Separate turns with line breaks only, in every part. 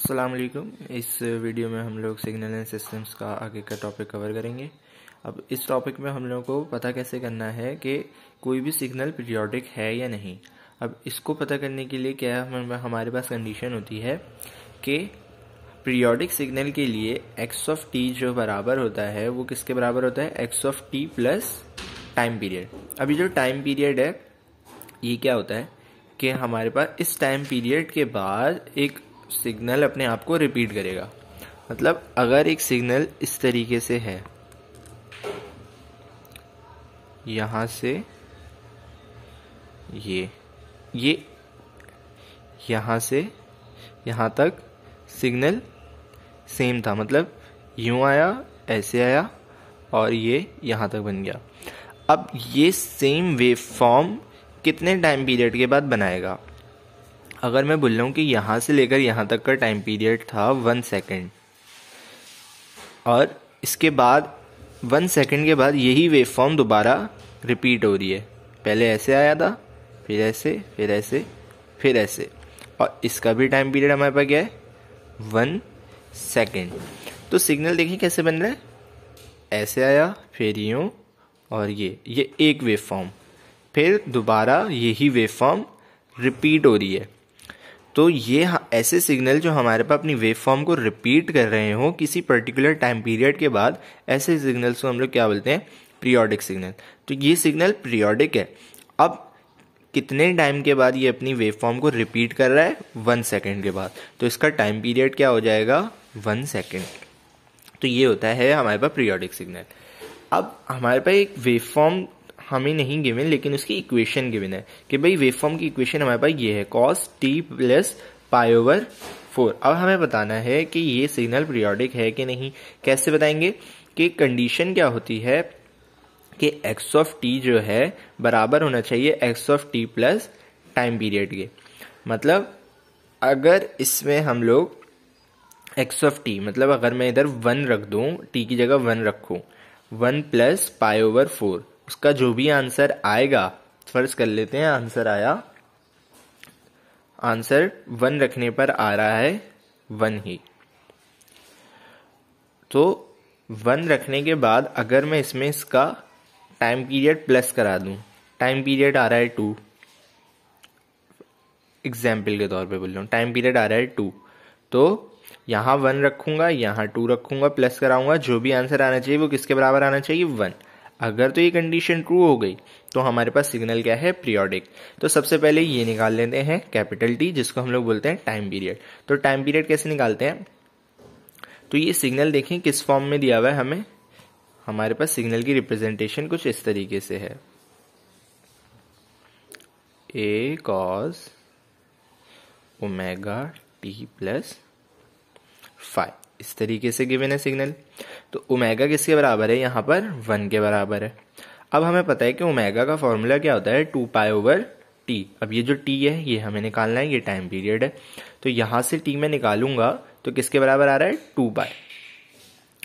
अस्सलाम वालेकुम। इस वीडियो में हम लोग सिग्नल एंड सिस्टम्स का आगे का टॉपिक कवर करेंगे। अब इस टॉपिक में हम लोगों को पता कैसे करना है कि कोई भी सिग्नल पीरियोडिक है या नहीं। अब इसको पता करने के लिए क्या हमारे पास कंडीशन होती है कि पीरियोडिक सिग्नल के लिए एक्स ऑफ टी जो बराबर होता है वो किसके बराबर होता है, x of T plus time period. अभी जो टाइम पीरियड है ये क्या होता है कि हमारे पास इस टाइम पीरियड के बाद एक सिग्नल अपने आप को रिपीट करेगा। मतलब अगर एक सिग्नल इस तरीके से है, यहां से ये यहां से यहां तक सिग्नल सेम था, मतलब यूं आया, ऐसे आया और ये यहां तक बन गया। अब ये सेम वेव फॉर्म कितने टाइम पीरियड के बाद बनाएगा? अगर मैं बोल रहा हूं कि यहां से लेकर यहां तक का टाइम पीरियड था 1 सेकेंड और इसके बाद 1 सेकेंड के बाद यही वेव फॉर्म दोबारा रिपीट हो रही है। पहले ऐसे आया था, फिर ऐसे, फिर ऐसे, फिर ऐसे, और इसका भी टाइम पीरियड हमारे पास क्या है, 1 सेकेंड। तो सिग्नल देखिए कैसे बन रहा है, ऐसे आया, फिर यूं और ये एक वेव फॉर्म, फिर दोबारा यही वेव फॉर्म रिपीट हो रही है। तो ये ऐसे सिग्नल जो हमारे पास अपनी वेव फॉर्म को रिपीट कर रहे हो किसी पर्टिकुलर टाइम पीरियड के बाद, ऐसे सिग्नल्स को हम लोग क्या बोलते हैं, पीरियोडिक सिग्नल। तो ये सिग्नल पीरियोडिक है। अब कितने टाइम के बाद ये अपनी वेव फॉर्म को रिपीट कर रहा है, 1 सेकेंड के बाद। तो इसका टाइम पीरियड क्या हो जाएगा, 1 सेकेंड। तो ये होता है हमारे पास पीरियोडिक सिग्नल। अब हमारे पास एक वेव फॉर्म हमें नहीं गिवन, लेकिन उसकी इक्वेशन गिवन है कि भाई वेव फॉर्म की इक्वेशन हमारे पास ये है, cos t प्लस π/4। अब हमें बताना है कि ये सिग्नल पीरियोडिक है कि नहीं। कैसे बताएंगे कि कंडीशन क्या होती है कि x ऑफ t जो है बराबर होना चाहिए x of t plus time period के। मतलब अगर इसमें हम लोग x ऑफ t, मतलब अगर मैं इधर 1 रख दूं, t की जगह 1 रखूं, 1 प्लस π/4, उसका जो भी आंसर आएगा, फर्ज कर लेते हैं आंसर आया, आंसर 1 रखने पर आ रहा है 1 ही। तो 1 रखने के बाद अगर मैं इसमें इसका टाइम पीरियड प्लस करा दूं, टाइम पीरियड आ रहा है 2, एग्जाम्पल के तौर पे बोल रहा हूं, टाइम पीरियड आ रहा है 2, तो यहां 1 रखूंगा, यहां 2 रखूंगा, प्लस कराऊंगा, जो भी आंसर आना चाहिए वो किसके बराबर आना चाहिए, 1। अगर तो ये कंडीशन ट्रू हो गई तो हमारे पास सिग्नल क्या है, पीरियोडिक। तो सबसे पहले ये निकाल लेते हैं कैपिटल टी, जिसको हम लोग बोलते हैं टाइम पीरियड। तो टाइम पीरियड कैसे निकालते हैं, तो ये सिग्नल देखें किस फॉर्म में दिया हुआ है हमें। हमारे पास सिग्नल की रिप्रेजेंटेशन कुछ इस तरीके से है, a cos omega T plus five, इस तरीके से गिवन है सिग्नल। तो ओमेगा किसके बराबर है, यहाँ पर 1 के बराबर है। अब हमें पता है कि ओमेगा का फॉर्मूला क्या होता है, 2π/t। अब ये जो t है ये हमें निकालना है, ये टाइम पीरियड है। तो यहां से t मैं निकालूंगा तो किसके बराबर आ रहा है, 2π।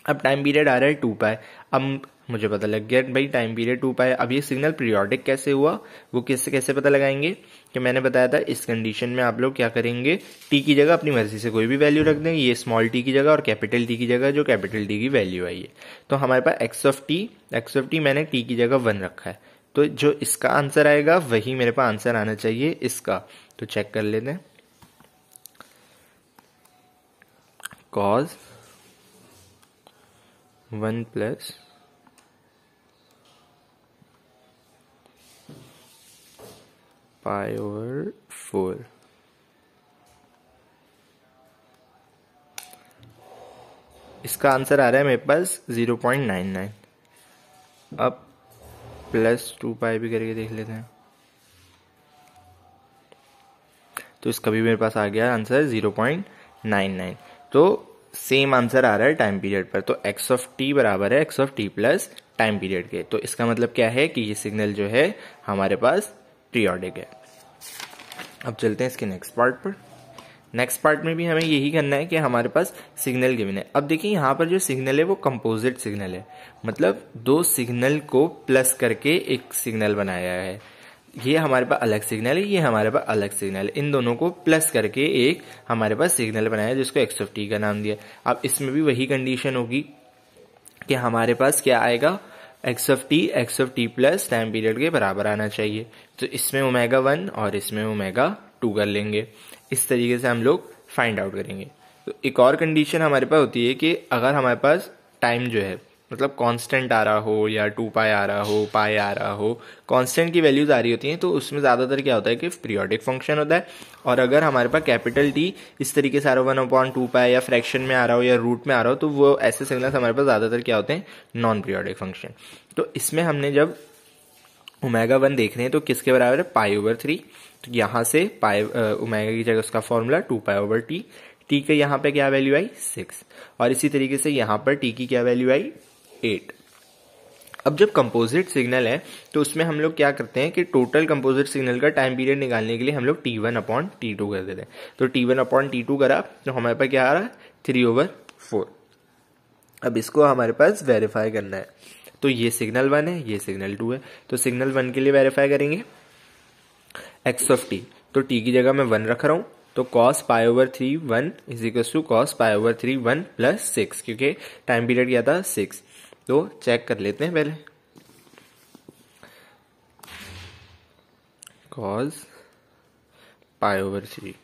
अब टाइम पीरियड आ रहा है 2π। अब मुझे पता लग गया भाई टाइम पीरियड 2π। अब ये सिग्नल पीरियोडिक कैसे हुआ, वो कैसे पता लगाएंगे कि मैंने बताया था इस कंडीशन में आप लोग क्या करेंगे, टी की जगह अपनी मर्जी से कोई भी वैल्यू रख दें, ये स्मॉल टी की जगह और कैपिटल टी की जगह जो कैपिटल टी की वैल्यू आई है। तो हमारे पास एक्स ऑफ टी मैंने टी की जगह 1 रखा है, तो जो इसका आंसर आएगा वही मेरे पास आंसर आना चाहिए इसका। तो चेक कर लेते हैं, cos 1 प्लस π/4, इसका आंसर आ रहा है मेरे पास 0.99। अब प्लस 2π भी करके देख लेते हैं, तो इसका भी मेरे पास आ गया आंसर 0.99। तो सेम आंसर आ रहा है टाइम पीरियड पर। तो एक्स ऑफ टी बराबर है x of T plus time period के। तो इसका मतलब क्या है कि ये सिग्नल जो है हमारे पास पीरियोडिक है। अब चलते हैं इसके नेक्स्ट पार्ट पर। नेक्स्ट पार्ट में भी हमें यही करना है कि हमारे पास सिग्नल गिवन है। अब देखिए यहाँ पर जो सिग्नल है वो कंपोजिट सिग्नल है, मतलब 2 सिग्नल को प्लस करके एक सिग्नल बनाया है। ये हमारे पास अलग सिग्नल है, ये हमारे पास अलग सिग्नल है, इन दोनों को प्लस करके एक हमारे पास सिग्नल बनाया जिसको एक्स ऑफ टी का नाम दिया। अब इसमें भी वही कंडीशन होगी कि हमारे पास क्या आएगा, x of T plus time period के बराबर आना चाहिए। तो इसमें ओमेगा 1 और इसमें ओमेगा 2 कर लेंगे। इस तरीके से हम लोग फाइंड आउट करेंगे। तो एक और कंडीशन हमारे पास होती है कि अगर हमारे पास टाइम जो है मतलब कांस्टेंट आ रहा हो या 2 पाई आ रहा हो, पाई आ रहा हो, कांस्टेंट की वैल्यूज आ रही होती हैं, तो उसमें ज़्यादातर क्या होता है कि पीरियोडिक फंक्शन होता है। और अगर हमारे पास कैपिटल टी इस तरीके से आ रहा हो 1/2 पाई या फ्रैक्शन में आ रहा हो या रूट में आ रहा हो, तो वो ऐसे सिग्नल्स हमारे पास ज़्यादातर क्या होते हैं, नॉन पीरियोडिक फंक्शन। तो इसमें हमने जब ओमेगा 1 देख रहे हैं तो किसके बराबर है, पाई/3। तो यहाँ से पाई ओमेगा की जगह उसका फॉर्मूला 2 पाई/टी। टी के यहाँ पे क्या वैल्यू आई, 6। और इसी तरीके से यहाँ पर टी की क्या वैल्यू आई, 8। अब जब कंपोजिट सिग्नल है तो उसमें हम लोग क्या करते हैं कि टोटल कंपोजिट सिग्नल का टाइम पीरियड निकालने के लिए हम लोग T1/T2 कर देते हैं। तो T1/T2 करा तो हमारे पास क्या आ रहा है, 3/4। अब इसको हमारे पास वेरीफाई करना है। तो ये सिग्नल 1 है, ये सिग्नल 2 है। तो सिग्नल 1 के लिए वेरीफाई करेंगे एक्स ऑफ टी, तो टी की जगह मैं 1 रख रहा हूँ। तो cos π/3 1 is equal to cos π/3 1 plus 6, क्योंकि टाइम पीरियड क्या था, 6। तो चेक कर लेते हैं पहले, cos π/3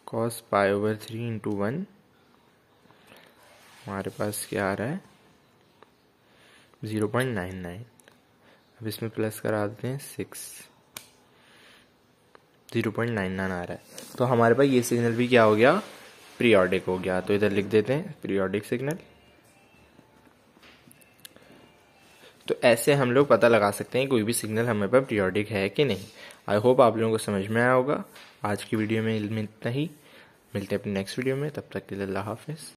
cos π/3 इंटू 1 हमारे पास क्या आ रहा है, 0.99। अब इसमें प्लस करा देते हैं 6, 0.99 आ रहा है। तो हमारे पास ये सिग्नल भी क्या हो गया, पीरियोडिक हो गया। तो इधर लिख देते हैं पीरियोडिक सिग्नल। तो ऐसे हम लोग पता लगा सकते हैं कोई भी सिग्नल हमारे पास पीरियोडिक है कि नहीं। आई होप आप लोगों को समझ में आया होगा। आज की वीडियो में इतना ही, मिलते हैं अपने नेक्स्ट वीडियो में, तब तक के लिए अल्लाह हाफिज़।